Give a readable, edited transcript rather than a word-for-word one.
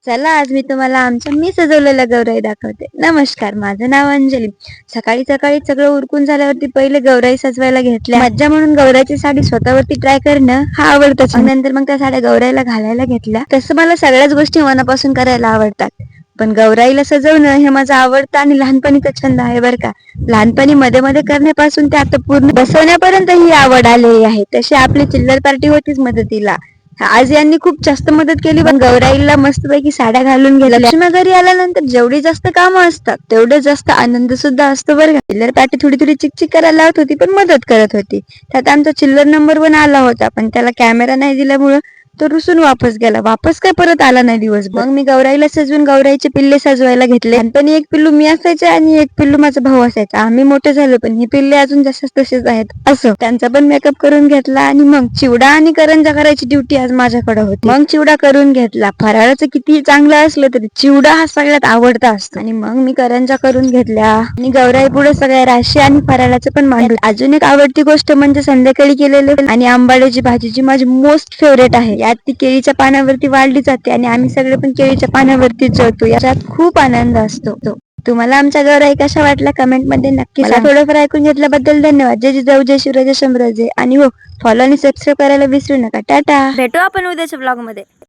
चला आज मी तुम्हाला आमच्या मी सजवलेला गौराई दाखवते. नमस्कार, माझं नाव अंजली. सकाळी सकाळी सगळं उरकून झाल्यावरती पहिले गौराई सजवायला घेतल्या. मज्जा म्हणून गौराईची साडी स्वतःवरती ट्राय करणं हा आवडतच. नंतर मग त्या साड्या गौराईला घालायला घेतल्या. तसं मला सगळ्याच गोष्टी मनापासून करायला आवडतात, पण गौराईला सजवणं हे माझं आवडतं आणि लहानपणीचा छंद आहे बरं का. लहानपणी मध्ये मध्ये करण्यापासून ते आता पूर्ण बसवण्यापर्यंत ही आवड आलेली आहे. तशी आपली चिल्लर पार्टी होतीच मदतीला. आज यांनी खूप जास्त मदत केली, पण गौराईला मस्तपैकी साड्या घालून गेल्या. लक्ष्मी घरी आल्यानंतर जेवढी जास्त कामं असतात तेवढे जास्त आनंद सुद्धा असतो बरं का. चिल्लर पार्टी थोडी थोडी चिकचिक करायला लावत होती, पण मदत करत होती. त्यात आमचा चिल्लर नंबर 1 आला होता, पण त्याला कॅमेरा नाही दिल्यामुळं तो रुसून वापस गेला. वापस काय परत आला नाही दिवसभर. मग मी गौराईला सजवून गौराईचे पिल्ले सजवायला घेतले. लहानपणी एक पिल्लू मी असायचे आणि एक पिल्लू माझा भाऊ असायचा. आम्ही मोठे झालो, पण ही पिल्ले अजून जसेच तसेच आहेत. असं त्यांचा पण मेकअप करून घेतला आणि मग चिवडा आणि करंजा करायची ड्युटी आज माझ्याकडे होती. मग चिवडा करून घेतला. फराळाचं किती चांगलं असलं तरी चिवडा हा सगळ्यात आवडता असतो. आणि मग मी करंजा करून घेतल्या आणि गौराई पुढे सगळ्या राशी आणि फराळाचं पण मांडू. अजून एक आवडती गोष्ट म्हणजे संध्याकाळी केलेले आणि आंबाड्याची भाजी, जी माझी मोस्ट फेवरेट आहे. यात ती केळीच्या पानावरती वाढली जाते आणि आम्ही सगळे पण केळीच्या पानावरती जेवतो. याच्यात खूप आनंद असतो. तुम्हाला आमच्या गौराई कशा वाटल्या कमेंट मध्ये नक्की सांगा. थोडंफार ऐकून घेतल्याबद्दल धन्यवाद. जय जिजाऊ, जय शिवराय, जय शंभूराजे. आणि हो, फॉलो आणि सबस्क्राईब करायला विसरू नका. टाटा. भेटू आपण उद्याच्या ब्लॉग मध्ये.